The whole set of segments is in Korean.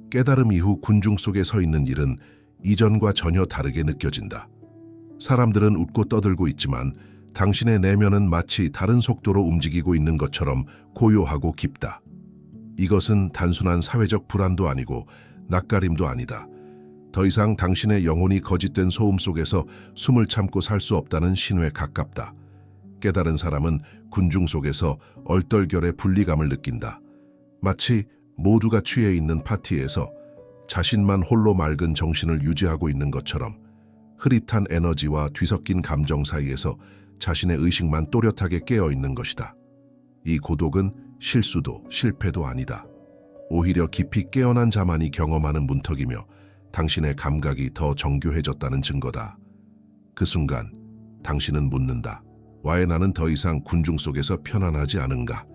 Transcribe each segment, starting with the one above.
깨달음 이후 군중 속에 서 있는 일은 이전과 전혀 다르게 느껴진다. 사람들은 웃고 떠들고 있지만 당신의 내면은 마치 다른 속도로 움직이고 있는 것처럼 고요하고 깊다. 이것은 단순한 사회적 불안도 아니고 낯가림도 아니다. 더 이상 당신의 영혼이 거짓된 소음 속에서 숨을 참고 살 수 없다는 신호에 가깝다. 깨달은 사람은 군중 속에서 얼떨결에 분리감을 느낀다. 마치 모두가 취해 있는 파티에서 자신만 홀로 맑은 정신을 유지하고 있는 것처럼 흐릿한 에너지와 뒤섞인 감정 사이에서 자신의 의식만 또렷하게 깨어 있는 것이다. 이 고독은 실수도 실패도 아니다. 오히려 깊이 깨어난 자만이 경험하는 문턱이며 당신의 감각이 더 정교해졌다는 증거다. 그 순간 당신은 묻는다. 왜 나는 더 이상 군중 속에서 편안하지 않은가?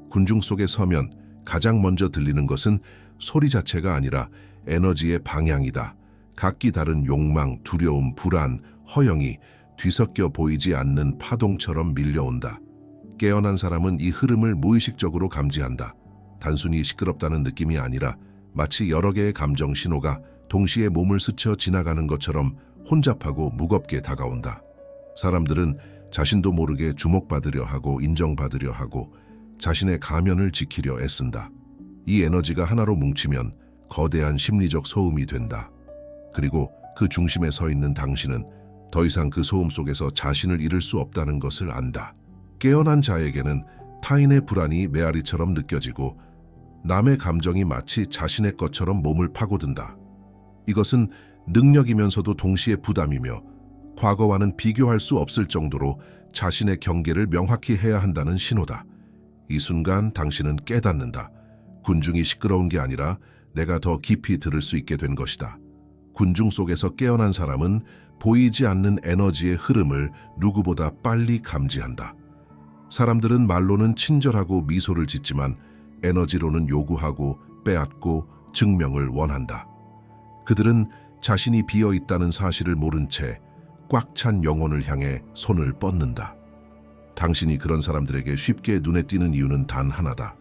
군중 속에 서면 가장 먼저 들리는 것은 소리 자체가 아니라 에너지의 방향이다. 각기 다른 욕망, 두려움, 불안, 허영이 뒤섞여 보이지 않는 파동처럼 밀려온다. 깨어난 사람은 이 흐름을 무의식적으로 감지한다. 단순히 시끄럽다는 느낌이 아니라 마치 여러 개의 감정 신호가 동시에 몸을 스쳐 지나가는 것처럼 혼잡하고 무겁게 다가온다. 사람들은 자신도 모르게 주목받으려 하고 인정받으려 하고 자신의 가면을 지키려 애쓴다. 이 에너지가 하나로 뭉치면 거대한 심리적 소음이 된다. 그리고 그 중심에 서 있는 당신은 더 이상 그 소음 속에서 자신을 잃을 수 없다는 것을 안다. 깨어난 자에게는 타인의 불안이 메아리처럼 느껴지고 남의 감정이 마치 자신의 것처럼 몸을 파고든다. 이것은 능력이면서도 동시에 부담이며 과거와는 비교할 수 없을 정도로 자신의 경계를 명확히 해야 한다는 신호다. 이 순간 당신은 깨닫는다. 군중이 시끄러운 게 아니라 내가 더 깊이 들을 수 있게 된 것이다. 군중 속에서 깨어난 사람은 보이지 않는 에너지의 흐름을 누구보다 빨리 감지한다. 사람들은 말로는 친절하고 미소를 짓지만 에너지로는 요구하고 빼앗고 증명을 원한다. 그들은 자신이 비어 있다는 사실을 모른 채 꽉 찬 영혼을 향해 손을 뻗는다. 당신이 그런 사람들에게 쉽게 눈에 띄는 이유는 단 하나다.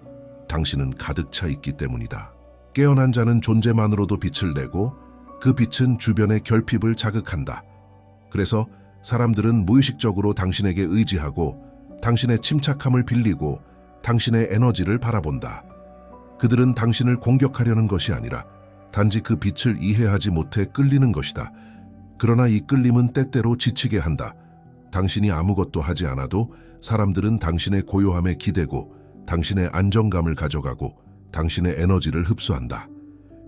당신은 가득 차 있기 때문이다. 깨어난 자는 존재만으로도 빛을 내고 그 빛은 주변의 결핍을 자극한다. 그래서 사람들은 무의식적으로 당신에게 의지하고 당신의 침착함을 빌리고 당신의 에너지를 바라본다. 그들은 당신을 공격하려는 것이 아니라 단지 그 빛을 이해하지 못해 끌리는 것이다. 그러나 이 끌림은 때때로 지치게 한다. 당신이 아무것도 하지 않아도 사람들은 당신의 고요함에 기대고 당신의 안정감을 가져가고 당신의 에너지를 흡수한다.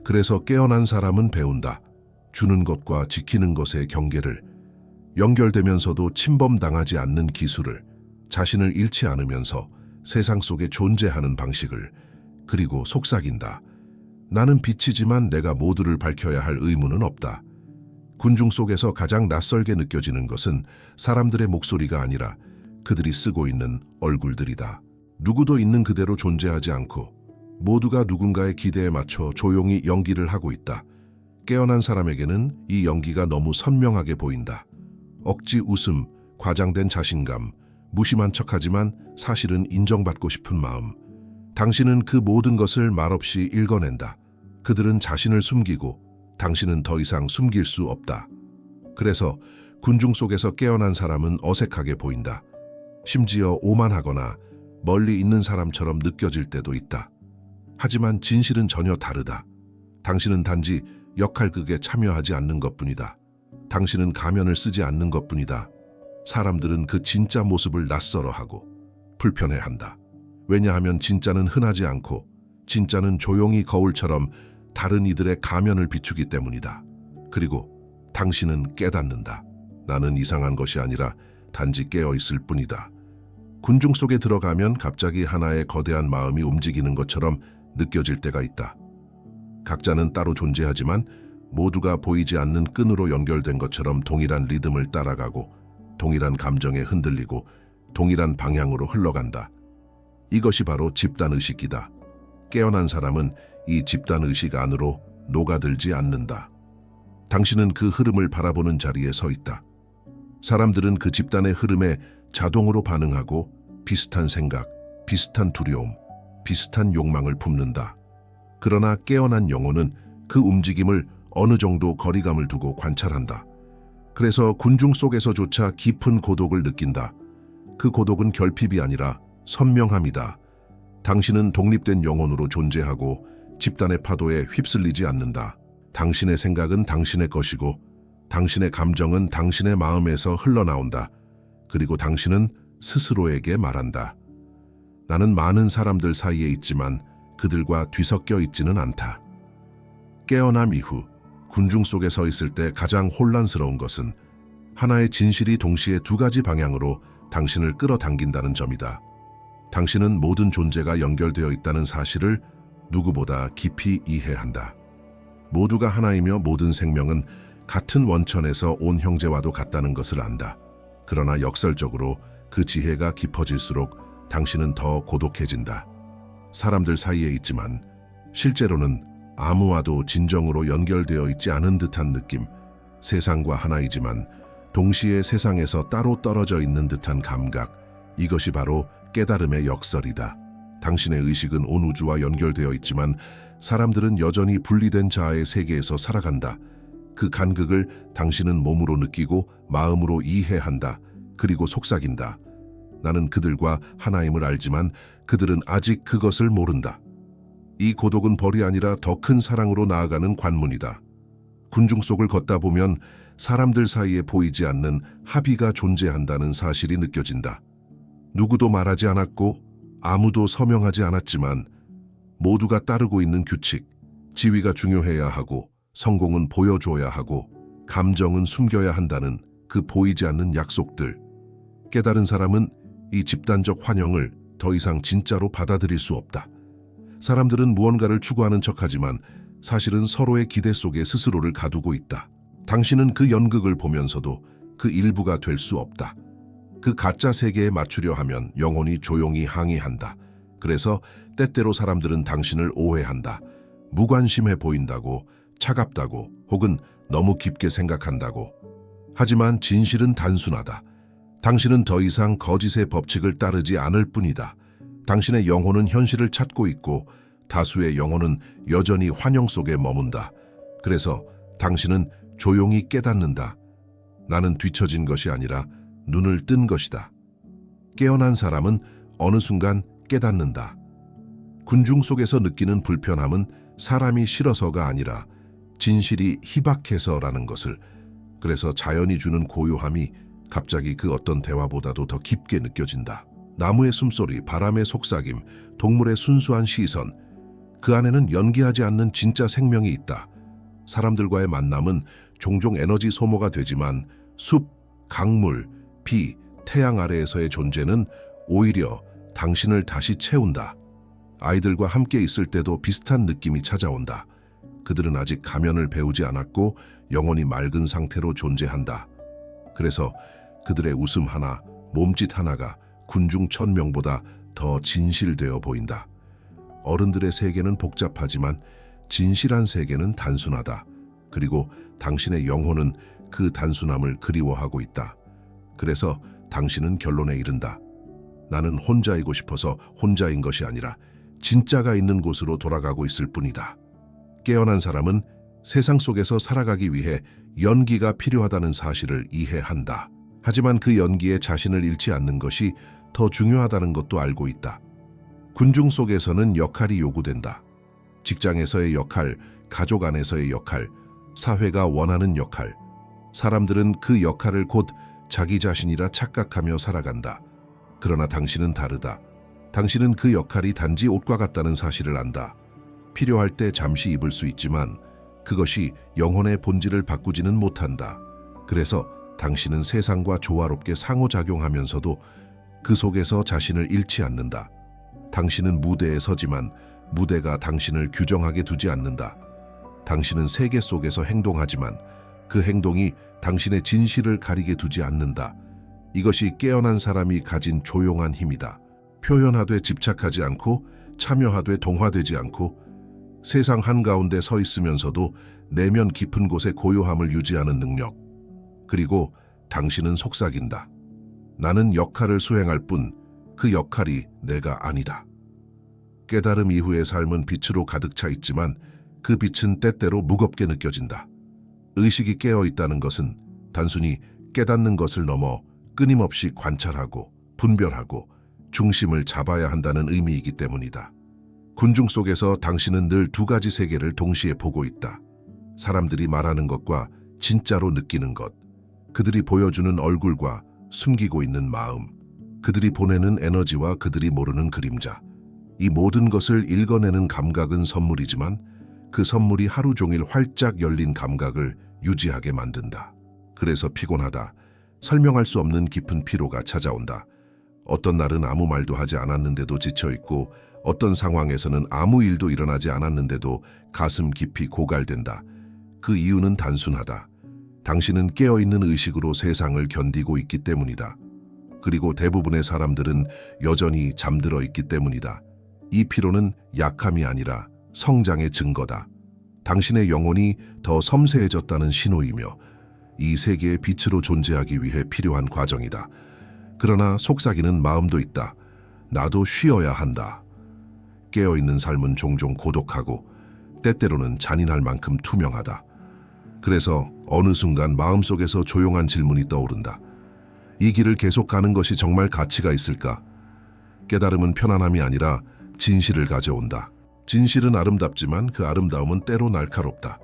그래서 깨어난 사람은 배운다. 주는 것과 지키는 것의 경계를, 연결되면서도 침범당하지 않는 기술을, 자신을 잃지 않으면서 세상 속에 존재하는 방식을, 그리고 속삭인다. 나는 빛이지만 내가 모두를 밝혀야 할 의무는 없다. 군중 속에서 가장 낯설게 느껴지는 것은 사람들의 목소리가 아니라 그들이 쓰고 있는 얼굴들이다. 누구도 있는 그대로 존재하지 않고 모두가 누군가의 기대에 맞춰 조용히 연기를 하고 있다. 깨어난 사람에게는 이 연기가 너무 선명하게 보인다. 억지 웃음, 과장된 자신감, 무심한 척하지만 사실은 인정받고 싶은 마음. 당신은 그 모든 것을 말없이 읽어낸다. 그들은 자신을 숨기고 당신은 더 이상 숨길 수 없다. 그래서 군중 속에서 깨어난 사람은 어색하게 보인다. 심지어 오만하거나 멀리 있는 사람처럼 느껴질 때도 있다. 하지만 진실은 전혀 다르다. 당신은 단지 역할극에 참여하지 않는 것뿐이다. 당신은 가면을 쓰지 않는 것뿐이다. 사람들은 그 진짜 모습을 낯설어하고 불편해한다. 왜냐하면 진짜는 흔하지 않고 진짜는 조용히 거울처럼 다른 이들의 가면을 비추기 때문이다. 그리고 당신은 깨닫는다. 나는 이상한 것이 아니라 단지 깨어있을 뿐이다. 군중 속에 들어가면 갑자기 하나의 거대한 마음이 움직이는 것처럼 느껴질 때가 있다. 각자는 따로 존재하지만 모두가 보이지 않는 끈으로 연결된 것처럼 동일한 리듬을 따라가고 동일한 감정에 흔들리고 동일한 방향으로 흘러간다. 이것이 바로 집단의식이다. 깨어난 사람은 이 집단의식 안으로 녹아들지 않는다. 당신은 그 흐름을 바라보는 자리에 서 있다. 사람들은 그 집단의 흐름에 자동으로 반응하고 비슷한 생각, 비슷한 두려움, 비슷한 욕망을 품는다. 그러나 깨어난 영혼은 그 움직임을 어느 정도 거리감을 두고 관찰한다. 그래서 군중 속에서조차 깊은 고독을 느낀다. 그 고독은 결핍이 아니라 선명함이다. 당신은 독립된 영혼으로 존재하고 집단의 파도에 휩쓸리지 않는다. 당신의 생각은 당신의 것이고 당신의 감정은 당신의 마음에서 흘러나온다. 그리고 당신은 스스로에게 말한다. 나는 많은 사람들 사이에 있지만 그들과 뒤섞여 있지는 않다. 깨어남 이후 군중 속에 서 있을 때 가장 혼란스러운 것은 하나의 진실이 동시에 두 가지 방향으로 당신을 끌어당긴다는 점이다. 당신은 모든 존재가 연결되어 있다는 사실을 누구보다 깊이 이해한다. 모두가 하나이며 모든 생명은 같은 원천에서 온 형제와도 같다는 것을 안다. 그러나 역설적으로 그 지혜가 깊어질수록 당신은 더 고독해진다. 사람들 사이에 있지만 실제로는 아무와도 진정으로 연결되어 있지 않은 듯한 느낌, 세상과 하나이지만 동시에 세상에서 따로 떨어져 있는 듯한 감각, 이것이 바로 깨달음의 역설이다. 당신의 의식은 온 우주와 연결되어 있지만 사람들은 여전히 분리된 자아의 세계에서 살아간다. 그 간극을 당신은 몸으로 느끼고 마음으로 이해한다. 그리고 속삭인다. 나는 그들과 하나임을 알지만 그들은 아직 그것을 모른다. 이 고독은 벌이 아니라 더 큰 사랑으로 나아가는 관문이다. 군중 속을 걷다 보면 사람들 사이에 보이지 않는 합의가 존재한다는 사실이 느껴진다. 누구도 말하지 않았고 아무도 서명하지 않았지만 모두가 따르고 있는 규칙, 지위가 중요해야 하고 성공은 보여줘야 하고 감정은 숨겨야 한다는 그 보이지 않는 약속들. 깨달은 사람은 이 집단적 환영을 더 이상 진짜로 받아들일 수 없다. 사람들은 무언가를 추구하는 척하지만 사실은 서로의 기대 속에 스스로를 가두고 있다. 당신은 그 연극을 보면서도 그 일부가 될 수 없다. 그 가짜 세계에 맞추려 하면 영혼이 조용히 항의한다. 그래서 때때로 사람들은 당신을 오해한다. 무관심해 보인다고, 차갑다고, 혹은 너무 깊게 생각한다고. 하지만 진실은 단순하다. 당신은 더 이상 거짓의 법칙을 따르지 않을 뿐이다. 당신의 영혼은 현실을 찾고 있고 다수의 영혼은 여전히 환영 속에 머문다. 그래서 당신은 조용히 깨닫는다. 나는 뒤처진 것이 아니라 눈을 뜬 것이다. 깨어난 사람은 어느 순간 깨닫는다. 군중 속에서 느끼는 불편함은 사람이 싫어서가 아니라 진실이 희박해서라는 것을. 그래서 자연이 주는 고요함이 갑자기 그 어떤 대화보다도 더 깊게 느껴진다. 나무의 숨소리, 바람의 속삭임, 동물의 순수한 시선, 그 안에는 연기하지 않는 진짜 생명이 있다. 사람들과의 만남은 종종 에너지 소모가 되지만 숲, 강물, 비, 태양 아래에서의 존재는 오히려 당신을 다시 채운다. 아이들과 함께 있을 때도 비슷한 느낌이 찾아온다. 그들은 아직 가면을 배우지 않았고 영혼이 맑은 상태로 존재한다. 그래서 그들의 웃음 하나, 몸짓 하나가 군중 1000명보다 더 진실되어 보인다. 어른들의 세계는 복잡하지만 진실한 세계는 단순하다. 그리고 당신의 영혼은 그 단순함을 그리워하고 있다. 그래서 당신은 결론에 이른다. 나는 혼자이고 싶어서 혼자인 것이 아니라 진짜가 있는 곳으로 돌아가고 있을 뿐이다. 깨어난 사람은 세상 속에서 살아가기 위해 연기가 필요하다는 사실을 이해한다. 하지만 그 연기에 자신을 잃지 않는 것이 더 중요하다는 것도 알고 있다. 군중 속에서는 역할이 요구된다. 직장에서의 역할, 가족 안에서의 역할, 사회가 원하는 역할. 사람들은 그 역할을 곧 자기 자신이라 착각하며 살아간다. 그러나 당신은 다르다. 당신은 그 역할이 단지 옷과 같다는 사실을 안다. 필요할 때 잠시 입을 수 있지만 그것이 영혼의 본질을 바꾸지는 못한다. 그래서 당신은 세상과 조화롭게 상호작용하면서도 그 속에서 자신을 잃지 않는다. 당신은 무대에 서지만 무대가 당신을 규정하게 두지 않는다. 당신은 세계 속에서 행동하지만 그 행동이 당신의 진실을 가리게 두지 않는다. 이것이 깨어난 사람이 가진 조용한 힘이다. 표현하되 집착하지 않고 참여하되 동화되지 않고 세상 한가운데 서 있으면서도 내면 깊은 곳에 고요함을 유지하는 능력. 그리고 당신은 속삭인다. 나는 역할을 수행할 뿐 그 역할이 내가 아니다. 깨달음 이후의 삶은 빛으로 가득 차 있지만 그 빛은 때때로 무겁게 느껴진다. 의식이 깨어 있다는 것은 단순히 깨닫는 것을 넘어 끊임없이 관찰하고 분별하고 중심을 잡아야 한다는 의미이기 때문이다. 군중 속에서 당신은 늘 두 가지 세계를 동시에 보고 있다. 사람들이 말하는 것과 진짜로 느끼는 것, 그들이 보여주는 얼굴과 숨기고 있는 마음, 그들이 보내는 에너지와 그들이 모르는 그림자. 이 모든 것을 읽어내는 감각은 선물이지만 그 선물이 하루 종일 활짝 열린 감각을 유지하게 만든다. 그래서 피곤하다. 설명할 수 없는 깊은 피로가 찾아온다. 어떤 날은 아무 말도 하지 않았는데도 지쳐있고 어떤 상황에서는 아무 일도 일어나지 않았는데도 가슴 깊이 고갈된다. 그 이유는 단순하다. 당신은 깨어있는 의식으로 세상을 견디고 있기 때문이다. 그리고 대부분의 사람들은 여전히 잠들어 있기 때문이다. 이 피로는 약함이 아니라 성장의 증거다. 당신의 영혼이 더 섬세해졌다는 신호이며 이 세계의 빛으로 존재하기 위해 필요한 과정이다. 그러나 속삭이는 마음도 있다. 나도 쉬어야 한다. 깨어있는 삶은 종종 고독하고 때때로는 잔인할 만큼 투명하다. 그래서 어느 순간 마음속에서 조용한 질문이 떠오른다. 이 길을 계속 가는 것이 정말 가치가 있을까? 깨달음은 편안함이 아니라 진실을 가져온다. 진실은 아름답지만 그 아름다움은 때로 날카롭다.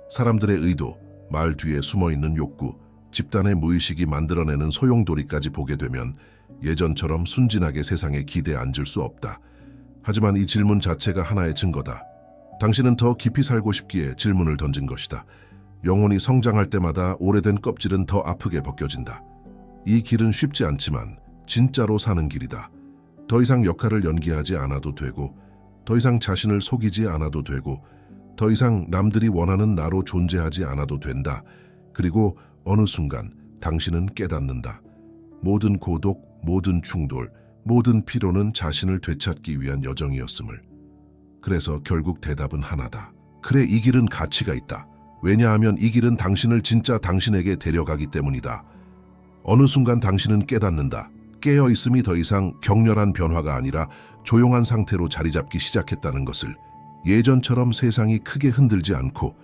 사람들의 의도, 말 뒤에 숨어있는 욕구, 집단의 무의식이 만들어내는 소용돌이까지 보게 되면 예전처럼 순진하게 세상에 기대 앉을 수 없다. 하지만 이 질문 자체가 하나의 증거다. 당신은 더 깊이 살고 싶기에 질문을 던진 것이다. 영혼이 성장할 때마다 오래된 껍질은 더 아프게 벗겨진다. 이 길은 쉽지 않지만 진짜로 사는 길이다. 더 이상 역할을 연기하지 않아도 되고, 더 이상 자신을 속이지 않아도 되고, 더 이상 남들이 원하는 나로 존재하지 않아도 된다. 그리고 어느 순간 당신은 깨닫는다. 모든 고독, 모든 충돌, 모든 피로는 자신을 되찾기 위한 여정이었음을. 그래서 결국 대답은 하나다. 그래, 이 길은 가치가 있다. 왜냐하면 이 길은 당신을 진짜 당신에게 데려가기 때문이다. 어느 순간 당신은 깨닫는다. 깨어있음이 더 이상 격렬한 변화가 아니라 조용한 상태로 자리 잡기 시작했다는 것을. 예전처럼 세상이 크게 흔들지 않고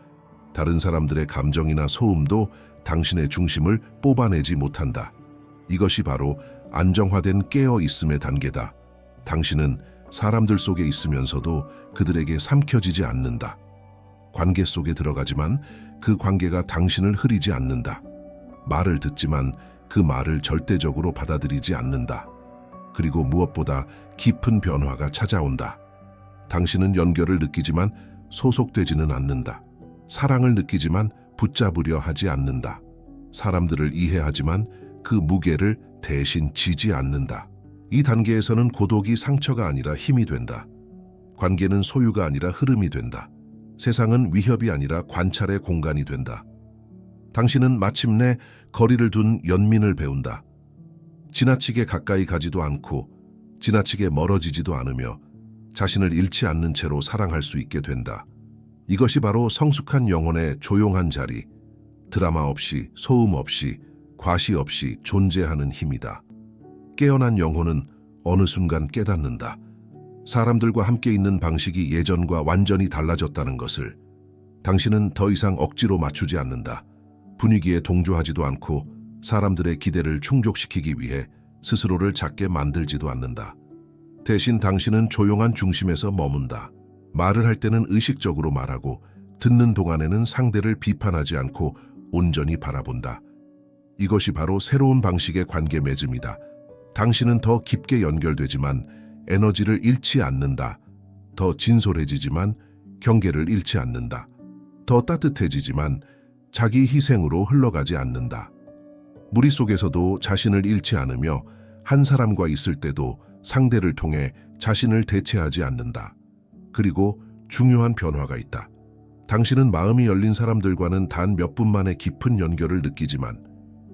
다른 사람들의 감정이나 소음도 당신의 중심을 뽑아내지 못한다. 이것이 바로 안정화된 깨어있음의 단계다. 당신은 사람들 속에 있으면서도 그들에게 삼켜지지 않는다. 관계 속에 들어가지만 그 관계가 당신을 흐리지 않는다. 말을 듣지만 그 말을 절대적으로 받아들이지 않는다. 그리고 무엇보다 깊은 변화가 찾아온다. 당신은 연결을 느끼지만 소속되지는 않는다. 사랑을 느끼지만 붙잡으려 하지 않는다. 사람들을 이해하지만 그 무게를 대신 지지 않는다. 이 단계에서는 고독이 상처가 아니라 힘이 된다. 관계는 소유가 아니라 흐름이 된다. 세상은 위협이 아니라 관찰의 공간이 된다. 당신은 마침내 거리를 둔 연민을 배운다. 지나치게 가까이 가지도 않고 지나치게 멀어지지도 않으며 자신을 잃지 않는 채로 사랑할 수 있게 된다. 이것이 바로 성숙한 영혼의 조용한 자리, 드라마 없이, 소음 없이, 과시 없이 존재하는 힘이다. 깨어난 영혼은 어느 순간 깨닫는다. 사람들과 함께 있는 방식이 예전과 완전히 달라졌다는 것을. 당신은 더 이상 억지로 맞추지 않는다. 분위기에 동조하지도 않고 사람들의 기대를 충족시키기 위해 스스로를 작게 만들지도 않는다. 대신 당신은 조용한 중심에서 머문다. 말을 할 때는 의식적으로 말하고 듣는 동안에는 상대를 비판하지 않고 온전히 바라본다. 이것이 바로 새로운 방식의 관계 맺음이다. 당신은 더 깊게 연결되지만 에너지를 잃지 않는다. 더 진솔해지지만 경계를 잃지 않는다. 더 따뜻해지지만 자기 희생으로 흘러가지 않는다. 무리 속에서도 자신을 잃지 않으며 한 사람과 있을 때도 상대를 통해 자신을 대체하지 않는다. 그리고 중요한 변화가 있다. 당신은 마음이 열린 사람들과는 단 몇 분 만에 깊은 연결을 느끼지만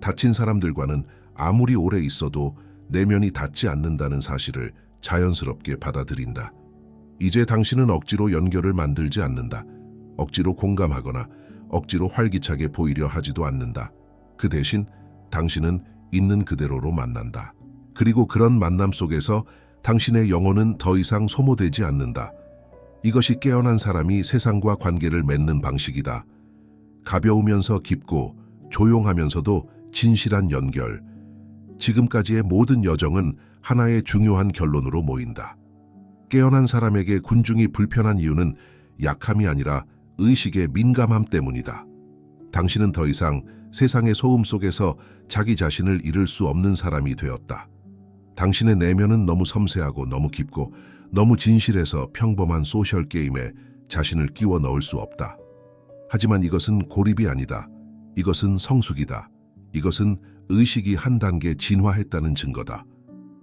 닫힌 사람들과는 아무리 오래 있어도 내면이 닿지 않는다는 사실을 자연스럽게 받아들인다. 이제 당신은 억지로 연결을 만들지 않는다. 억지로 공감하거나 억지로 활기차게 보이려 하지도 않는다. 그 대신 당신은 있는 그대로로 만난다. 그리고 그런 만남 속에서 당신의 영혼은 더 이상 소모되지 않는다. 이것이 깨어난 사람이 세상과 관계를 맺는 방식이다. 가벼우면서 깊고 조용하면서도 진실한 연결. 지금까지의 모든 여정은 하나의 중요한 결론으로 모인다. 깨어난 사람에게 군중이 불편한 이유는 약함이 아니라 의식의 민감함 때문이다. 당신은 더 이상 세상의 소음 속에서 자기 자신을 잃을 수 없는 사람이 되었다. 당신의 내면은 너무 섬세하고 너무 깊고 너무 진실해서 평범한 소셜 게임에 자신을 끼워 넣을 수 없다. 하지만 이것은 고립이 아니다. 이것은 성숙이다. 이것은 의식이 한 단계 진화했다는 증거다.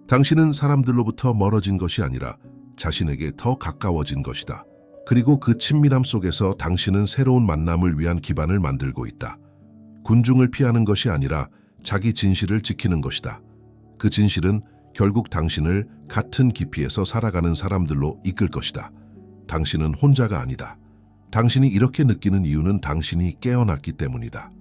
당신은 사람들로부터 멀어진 것이 아니라 자신에게 더 가까워진 것이다. 그리고 그 친밀함 속에서 당신은 새로운 만남을 위한 기반을 만들고 있다. 군중을 피하는 것이 아니라 자기 진실을 지키는 것이다. 그 진실은 결국 당신을 같은 깊이에서 살아가는 사람들로 이끌 것이다. 당신은 혼자가 아니다. 당신이 이렇게 느끼는 이유는 당신이 깨어났기 때문이다.